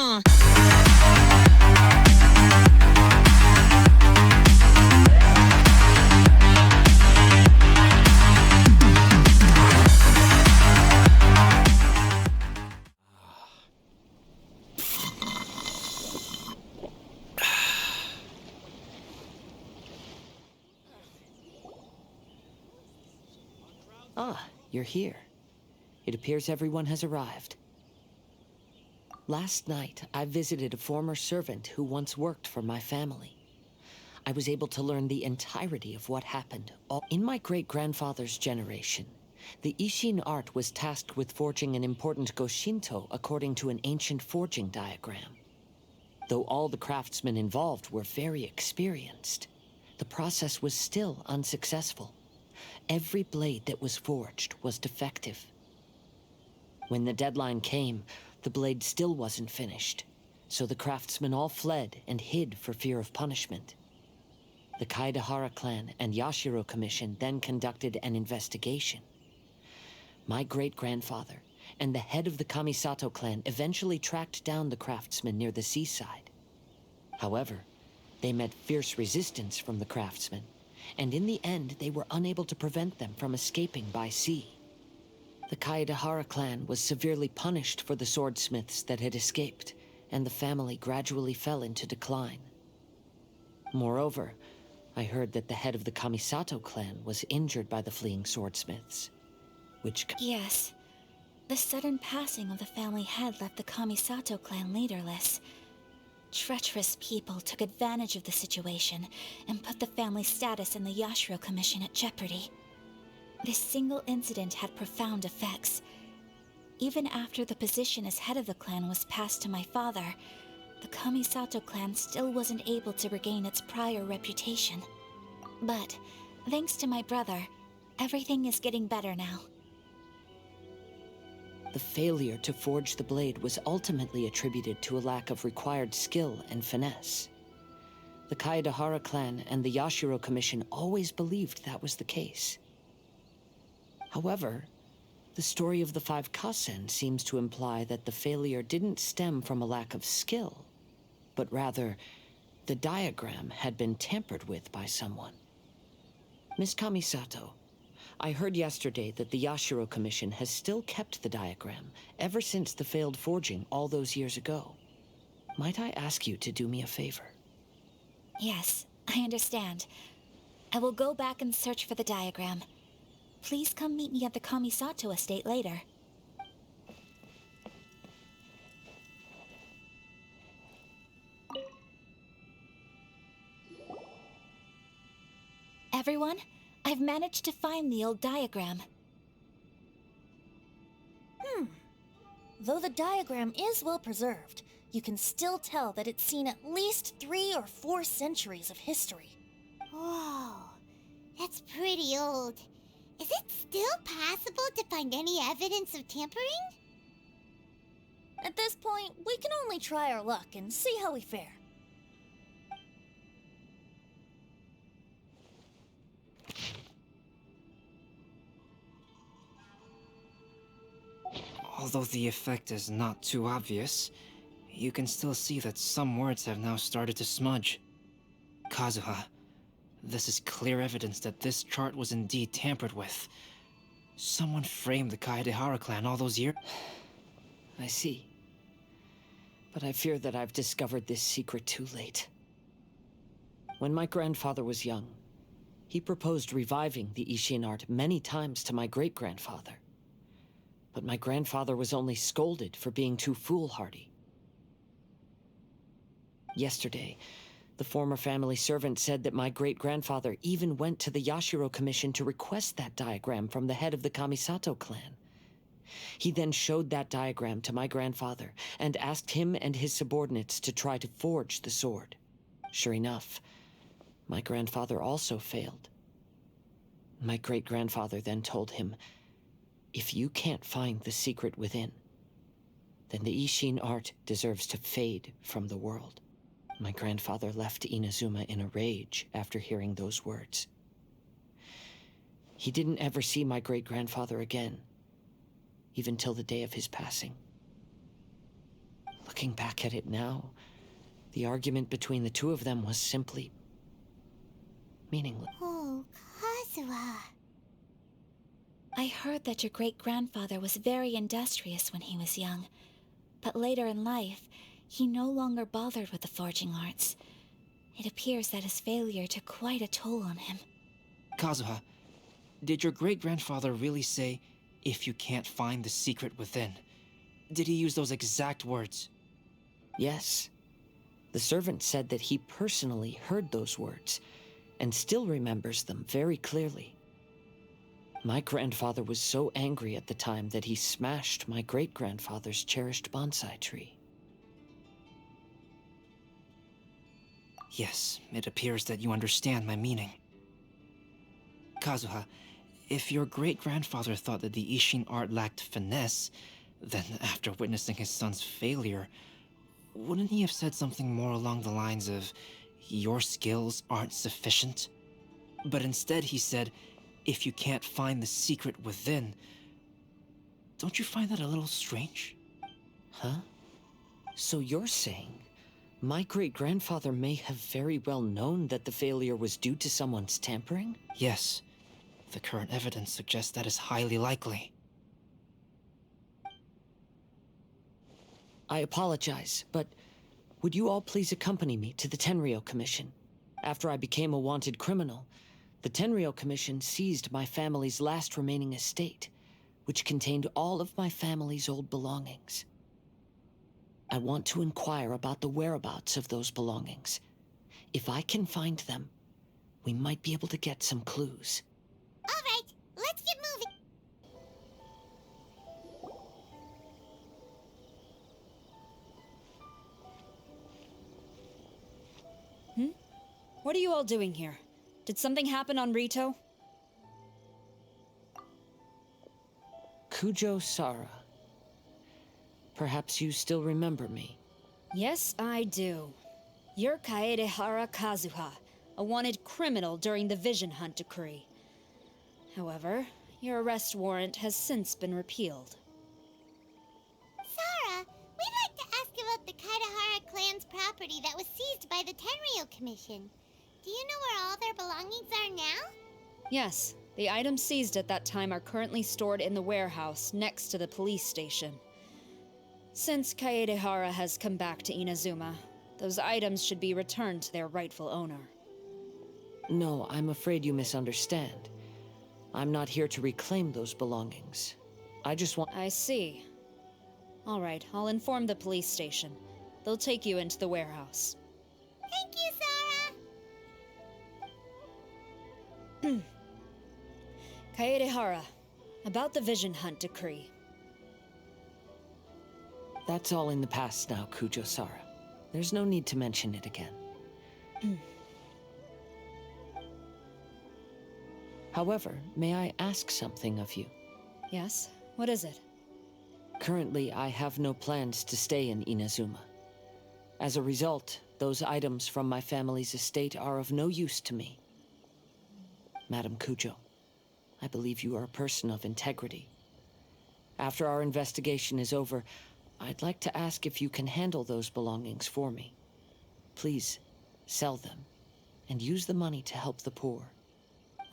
Ah, you're here. It appears everyone has arrived. Last night, I visited a former servant who once worked for my family. I was able to learn the entirety of what happened. In my great-grandfather's generation, the Ishin art was tasked with forging an important Goshinto according to an ancient forging diagram. Though all the craftsmen involved were very experienced, the process was still unsuccessful. Every blade that was forged was defective. When the deadline came, the blade still wasn't finished, so the craftsmen all fled and hid for fear of punishment. The Kaedehara clan and Yashiro Commission then conducted an investigation. My great-grandfather and the head of the Kamisato clan eventually tracked down the craftsmen near the seaside. However, they met fierce resistance from the craftsmen, and in the end they were unable to prevent them from escaping by sea. The Kaedehara clan was severely punished for the swordsmiths that had escaped, and the family gradually fell into decline. Moreover, I heard that the head of the Kamisato clan was injured by the fleeing swordsmiths, which... Yes. The sudden passing of the family head left the Kamisato clan leaderless. Treacherous people took advantage of the situation and put the family's status in the Yashiro Commission at jeopardy. This single incident had profound effects. Even after the position as head of the clan was passed to my father, the Kamisato clan still wasn't able to regain its prior reputation. But, thanks to my brother, everything is getting better now. The failure to forge the blade was ultimately attributed to a lack of required skill and finesse. The Kaedehara clan and the Yashiro Commission always believed that was the case. However, the story of the 5 Kasen seems to imply that the failure didn't stem from a lack of skill, but rather, the diagram had been tampered with by someone. Miss Kamisato, I heard yesterday that the Yashiro Commission has still kept the diagram ever since the failed forging all those years ago. Might I ask you to do me a favor? Yes, I understand. I will go back and search for the diagram. Please come meet me at the Kamisato estate later. Everyone, I've managed to find the old diagram. Though the diagram is well preserved, you can still tell that it's seen at least 3 or 4 centuries of history. Whoa, that's pretty old. Is it still possible to find any evidence of tampering? At this point, we can only try our luck and see how we fare. Although the effect is not too obvious, you can still see that some words have now started to smudge. Kazuha, this is clear evidence that this chart was indeed tampered with. Someone framed the Kaedehara clan all those years. I see. But I fear that I've discovered this secret too late. When my grandfather was young, he proposed reviving the Ishin art many times to my great-grandfather. But my grandfather was only scolded for being too foolhardy. Yesterday, the former family servant said that my great-grandfather even went to the Yashiro Commission to request that diagram from the head of the Kamisato clan. He then showed that diagram to my grandfather and asked him and his subordinates to try to forge the sword. Sure enough, my grandfather also failed. My great-grandfather then told him, "If you can't find the secret within, then the Ishin art deserves to fade from the world." My grandfather left Inazuma in a rage after hearing those words. He didn't ever see my great-grandfather again, even till the day of his passing. Look Looking back at it now, the argument between the two of them was simply meaningless. Oh, Kazuha. I heard that your great-grandfather was very industrious when he was young, but later in life, he no longer bothered with the forging arts. It appears that his failure took quite a toll on him. Kazuha, did your great-grandfather really say, "If you can't find the secret within"? Did he use those exact words? Yes. The servant said that he personally heard those words, and still remembers them very clearly. My grandfather was so angry at the time that he smashed my great-grandfather's cherished bonsai tree. Yes, it appears that you understand my meaning. Kazuha, if your great-grandfather thought that the Ishin art lacked finesse, then after witnessing his son's failure, wouldn't he have said something more along the lines of, "Your skills aren't sufficient"? But instead he said, "If you can't find the secret within." Don't you find that a little strange? Huh? So you're saying my great-grandfather may have very well known that the failure was due to someone's tampering? Yes. The current evidence suggests that is highly likely. I apologize, but would you all please accompany me to the Tenryou Commission? After I became a wanted criminal, the Tenryou Commission seized my family's last remaining estate, which contained all of my family's old belongings. I want to inquire about the whereabouts of those belongings. If I can find them, we might be able to get some clues. All right, let's get moving. What are you all doing here? Did something happen on Rito? Kujo Sara. Perhaps you still remember me. Yes, I do. You're Kaedehara Kazuha, a wanted criminal during the Vision Hunt decree. However, your arrest warrant has since been repealed. Sarah, we'd like to ask about the Kaedehara clan's property that was seized by the Tenryou Commission. Do you know where all their belongings are now? Yes, the items seized at that time are currently stored in the warehouse next to the police station. Since Kaedehara has come back to Inazuma, those items should be returned to their rightful owner. No, I'm afraid you misunderstand. I'm not here to reclaim those belongings. I just want... I see. All right, I'll inform the police station. They'll take you into the warehouse. Thank you, Sarah! Kaedehara, about the Vision Hunt decree. That's all in the past now, Kujo Sara. There's no need to mention it again. However, may I ask something of you? Yes? What is it? Currently, I have no plans to stay in Inazuma. As a result, those items from my family's estate are of no use to me. Madam Kujo, I believe you are a person of integrity. After our investigation is over, I'd like to ask if you can handle those belongings for me. Please, sell them, and use the money to help the poor.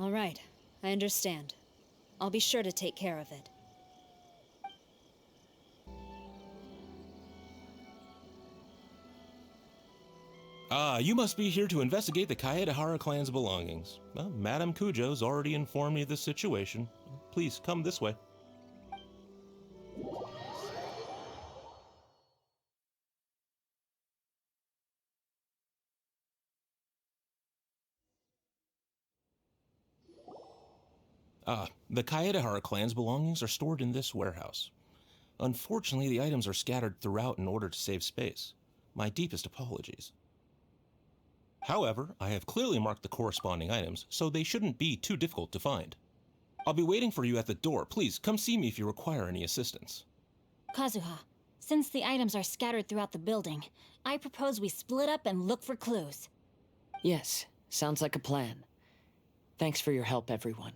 All right, I understand. I'll be sure to take care of it. You must be here to investigate the Kaedehara clan's belongings. Well, Madame Kujo's already informed me of the situation. Please, come this way. The Kaedehara clan's belongings are stored in this warehouse. Unfortunately, the items are scattered throughout in order to save space. My deepest apologies. However, I have clearly marked the corresponding items, so they shouldn't be too difficult to find. I'll be waiting for you at the door. Please, come see me if you require any assistance. Kazuha, since the items are scattered throughout the building, I propose we split up and look for clues. Yes, sounds like a plan. Thanks for your help, everyone.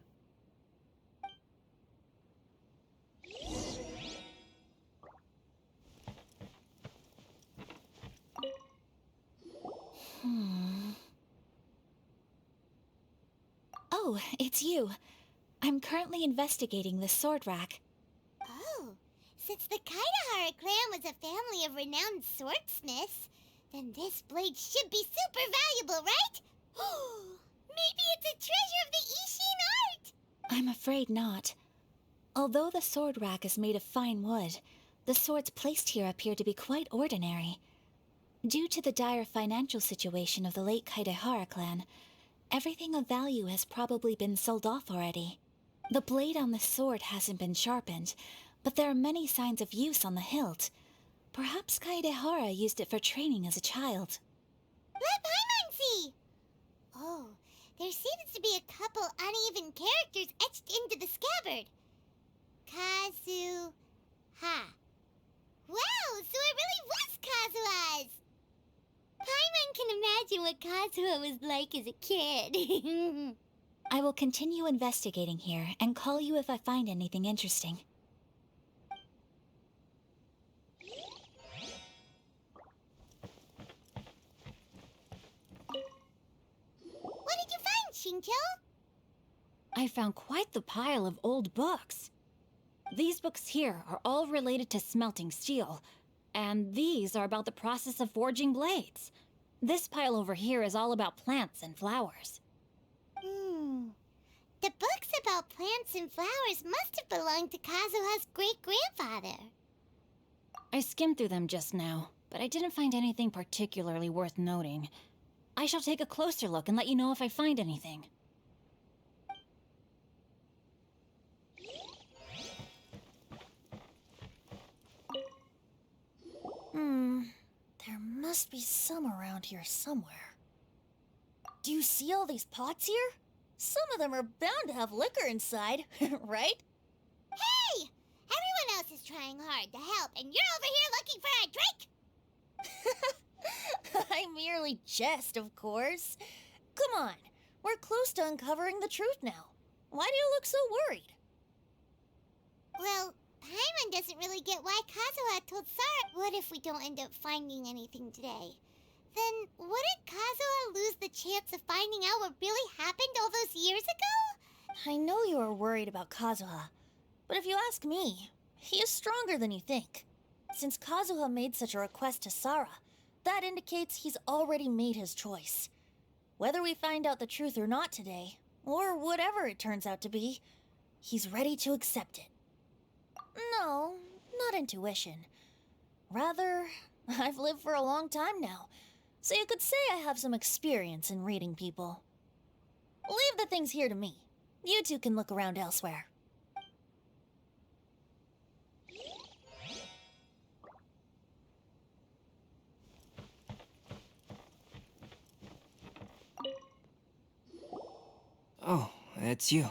Oh, it's you. I'm currently investigating the sword rack. Oh, since the Kaedehara clan was a family of renowned swordsmiths, then this blade should be super valuable, right? Maybe it's a treasure of the Ishin art! I'm afraid not. Although the sword rack is made of fine wood, the swords placed here appear to be quite ordinary. Due to the dire financial situation of the late Kaedehara clan, everything of value has probably been sold off already. The blade on the sword hasn't been sharpened, but there are many signs of use on the hilt. Perhaps Kaedehara used it for training as a child. Let Paimon see! Oh, there seems to be a couple uneven characters etched into the scabbard. Kazuha. Wow, so it really was Kazuha's! Paimon can imagine what Kazuha was like as a kid. I will continue investigating here and call you if I find anything interesting. What did you find, Shincho? I found quite the pile of old books. These books here are all related to smelting steel, and these are about the process of forging blades. This pile over here is all about plants and flowers. The books about plants and flowers must have belonged to Kazuha's great-grandfather. I skimmed through them just now, but I didn't find anything particularly worth noting. I shall take a closer look and let you know if I find anything. There must be some around here somewhere. Do you see all these pots here? Some of them are bound to have liquor inside, right? Hey! Everyone else is trying hard to help, and you're over here looking for a drink? I merely jest, of course. Come on, we're close to uncovering the truth now. Why do you look so worried? Well, Paimon doesn't really get why Kazuha told Sarah. What if we don't end up finding anything today? Then wouldn't Kazuha lose the chance of finding out what really happened all those years ago? I know you are worried about Kazuha, but if you ask me, he is stronger than you think. Since Kazuha made such a request to Sarah, that indicates he's already made his choice. Whether we find out the truth or not today, or whatever it turns out to be, he's ready to accept it. No, not intuition. Rather, I've lived for a long time now, so you could say I have some experience in reading people. Leave the things here to me. You two can look around elsewhere. Oh, it's you.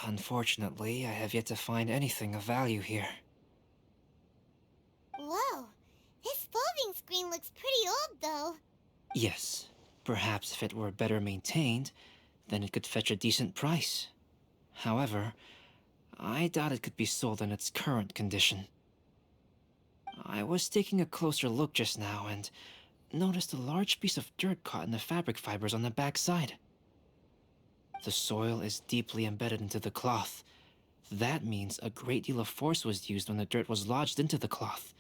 Unfortunately, I have yet to find anything of value here. Whoa, this folding screen looks pretty old, though. Yes, perhaps if it were better maintained, then it could fetch a decent price. However, I doubt it could be sold in its current condition. I was taking a closer look just now and noticed a large piece of dirt caught in the fabric fibers on the back side. The soil is deeply embedded into the cloth. That means a great deal of force was used when the dirt was lodged into the cloth.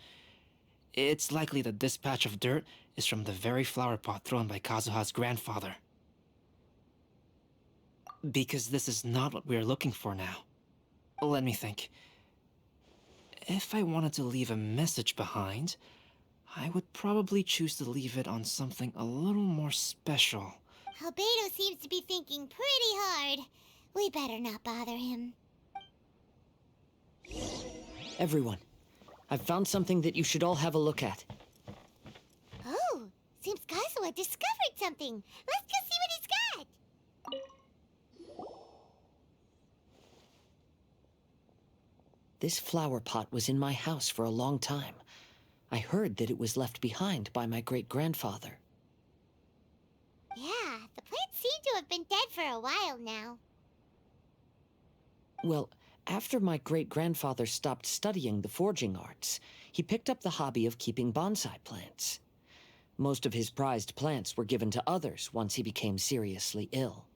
It's likely that this patch of dirt is from the very flower pot thrown by Kazuha's grandfather. Because this is not what we are looking for now. Let me think. If I wanted to leave a message behind, I would probably choose to leave it on something a little more special. Albedo seems to be thinking pretty hard. We better not bother him. Everyone, I've found something that you should all have a look at. Oh, seems Kazuha discovered something. Let's go see what he's got. This flower pot was in my house for a long time. I heard that it was left behind by my great-grandfather. Yeah, the plants seem to have been dead for a while now. Well, after my great-grandfather stopped studying the forging arts, he picked up the hobby of keeping bonsai plants. Most of his prized plants were given to others once he became seriously ill.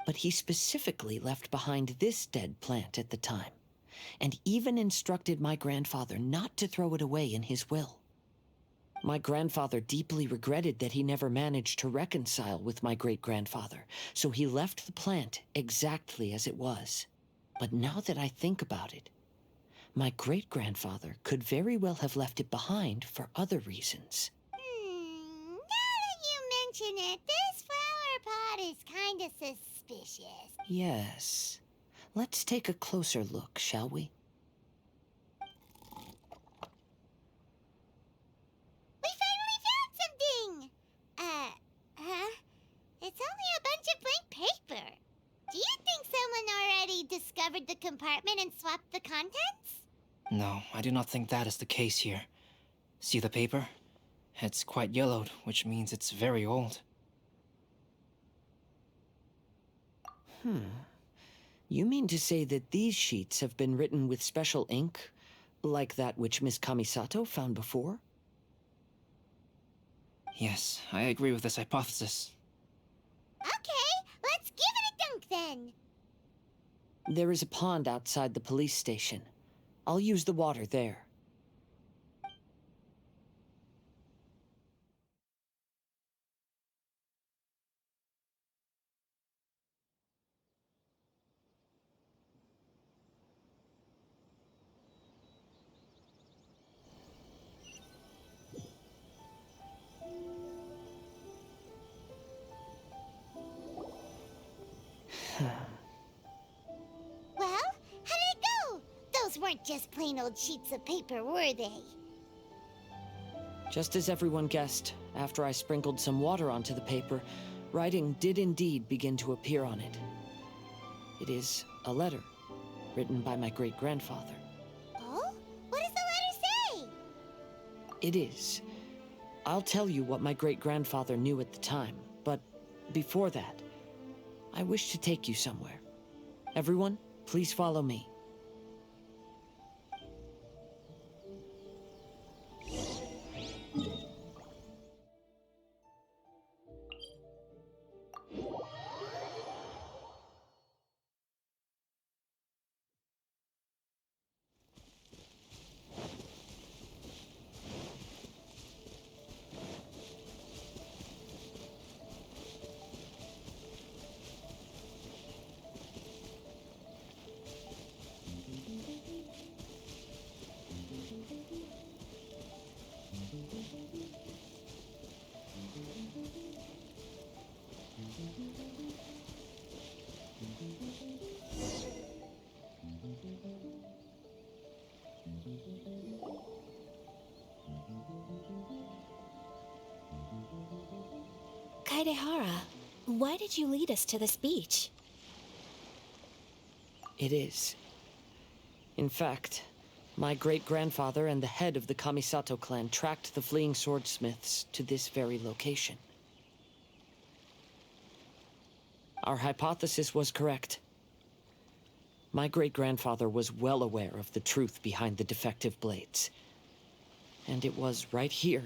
But he specifically left behind this dead plant at the time, and even instructed my grandfather not to throw it away in his will. My grandfather deeply regretted that he never managed to reconcile with my great-grandfather, so he left the plant exactly as it was. But now that I think about it, my great-grandfather could very well have left it behind for other reasons. Now that you mention it, this flower pot is kinda suspicious. Yes. Let's take a closer look, shall we? We finally found something! Huh? It's only a bunch of blank paper. Do you think someone already discovered the compartment and swapped the contents? No, I do not think that is the case here. See the paper? It's quite yellowed, which means it's very old. You mean to say that these sheets have been written with special ink, like that which Miss Kamisato found before? Yes, I agree with this hypothesis. Okay, let's give it a dunk then. There is a pond outside the police station. I'll use the water there. Well, how did it go? Those weren't just plain old sheets of paper, were they? Just as everyone guessed, after I sprinkled some water onto the paper, writing did indeed begin to appear on it. It is a letter, written by my great-grandfather. Oh? What does the letter say? It is. I'll tell you what my great-grandfather knew at the time, but before that, I wish to take you somewhere. Everyone, please follow me. Kaedehara, why did you lead us to this beach? It is. In fact, my great-grandfather and the head of the Kamisato clan tracked the fleeing swordsmiths to this very location. Our hypothesis was correct. My great-grandfather was well aware of the truth behind the defective blades. And it was right here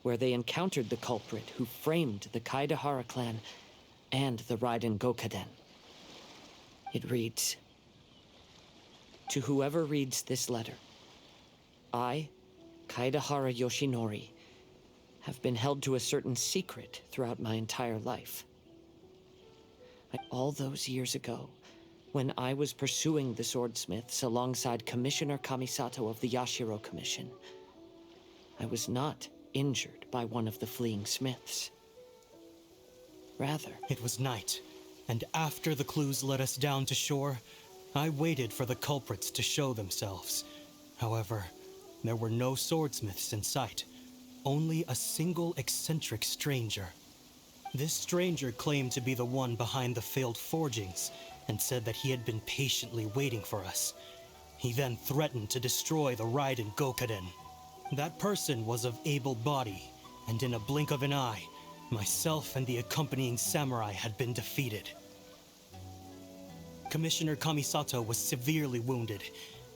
where they encountered the culprit who framed the Kaedehara clan and the Raiden Gokaden. It reads, "To whoever reads this letter, I, Kaedehara Yoshinori, have been held to a certain secret throughout my entire life. All those years ago, when I was pursuing the swordsmiths alongside Commissioner Kamisato of the Yashiro Commission, I was not injured by one of the fleeing smiths. Rather, It was night, and after the clues led us down to shore, I waited for the culprits to show themselves. However, there were no swordsmiths in sight, only a single eccentric stranger. This stranger claimed to be the one behind the failed forgings, and said that he had been patiently waiting for us. He then threatened to destroy the Raiden Gokaden. That person was of able body, and in a blink of an eye, myself and the accompanying samurai had been defeated. Commissioner Kamisato was severely wounded,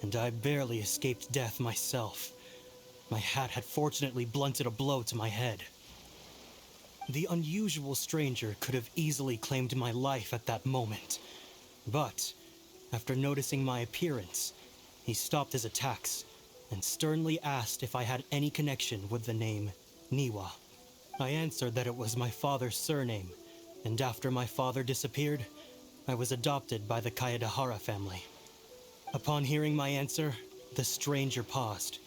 and I barely escaped death myself. My hat had fortunately blunted a blow to my head. The unusual stranger could have easily claimed my life at that moment. But, after noticing my appearance, he stopped his attacks and sternly asked if I had any connection with the name Niwa. I answered that it was my father's surname, and after my father disappeared, I was adopted by the Kaedehara family. Upon hearing my answer, the stranger paused.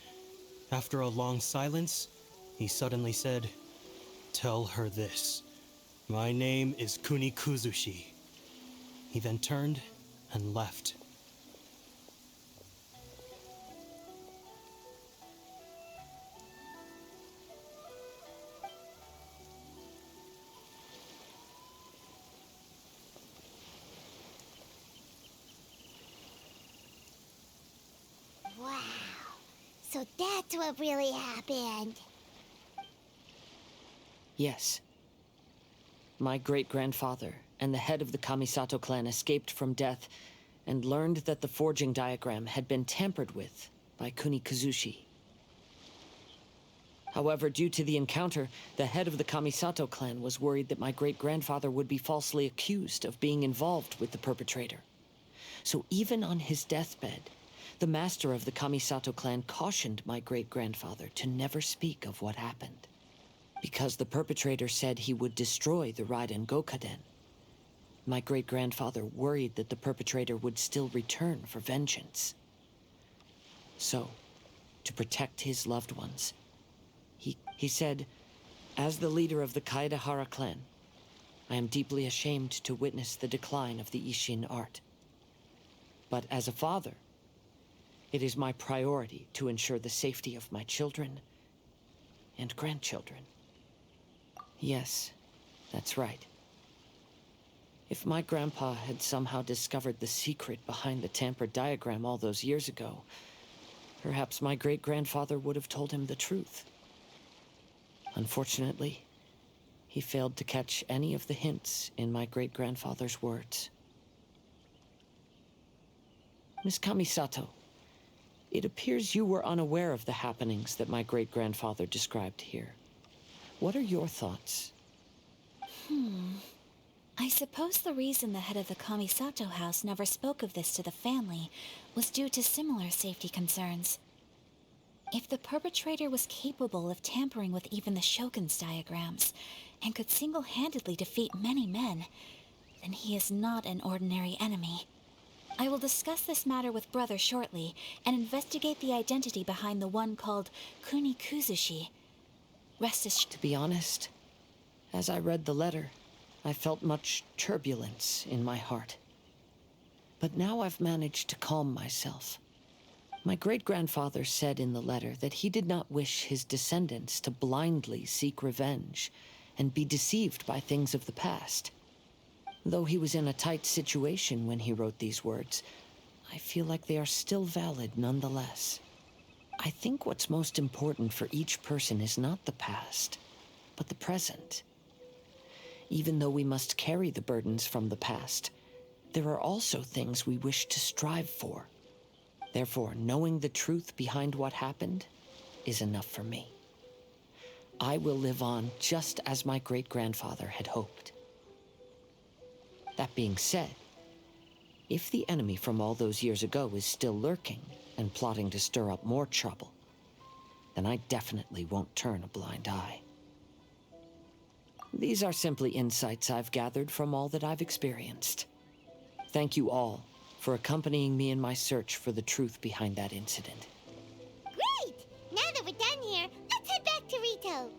After a long silence, he suddenly said, "Tell her this. My name is Kunikuzushi." He then turned and left. Wow. So that's what really happened. Yes. My great-grandfather and the head of the Kamisato clan escaped from death and learned that the forging diagram had been tampered with by Kunikuzushi. However, due to the encounter, the head of the Kamisato clan was worried that my great-grandfather would be falsely accused of being involved with the perpetrator. So even on his deathbed, the master of the Kamisato clan cautioned my great-grandfather to never speak of what happened. Because the perpetrator said he would destroy the Raiden Gokaden, my great-grandfather worried that the perpetrator would still return for vengeance. So, to protect his loved ones, he said, "As the leader of the Kaedehara clan, I am deeply ashamed to witness the decline of the Ishin art. But as a father, it is my priority to ensure the safety of my children and grandchildren." Yes, that's right. If my grandpa had somehow discovered the secret behind the tampered diagram all those years ago, perhaps my great-grandfather would have told him the truth. Unfortunately, he failed to catch any of the hints in my great-grandfather's words. Miss Kamisato, it appears you were unaware of the happenings that my great-grandfather described here. What are your thoughts? I suppose the reason the head of the Kamisato house never spoke of this to the family was due to similar safety concerns. If the perpetrator was capable of tampering with even the Shogun's diagrams, and could single-handedly defeat many men, then he is not an ordinary enemy. I will discuss this matter with Brother shortly, and investigate the identity behind the one called Kunikuzushi. Rest assured. To be honest, as I read the letter, I felt much turbulence in my heart. But now I've managed to calm myself. My great-grandfather said in the letter that he did not wish his descendants to blindly seek revenge and be deceived by things of the past. Though he was in a tight situation when he wrote these words, I feel like they are still valid nonetheless. I think what's most important for each person is not the past, but the present. Even though we must carry the burdens from the past, there are also things we wish to strive for. Therefore, knowing the truth behind what happened is enough for me. I will live on just as my great-grandfather had hoped. That being said, if the enemy from all those years ago is still lurking and plotting to stir up more trouble, then I definitely won't turn a blind eye. These are simply insights I've gathered from all that I've experienced. Thank you all for accompanying me in my search for the truth behind that incident. Great! Now that we're done here, let's head back to Rito.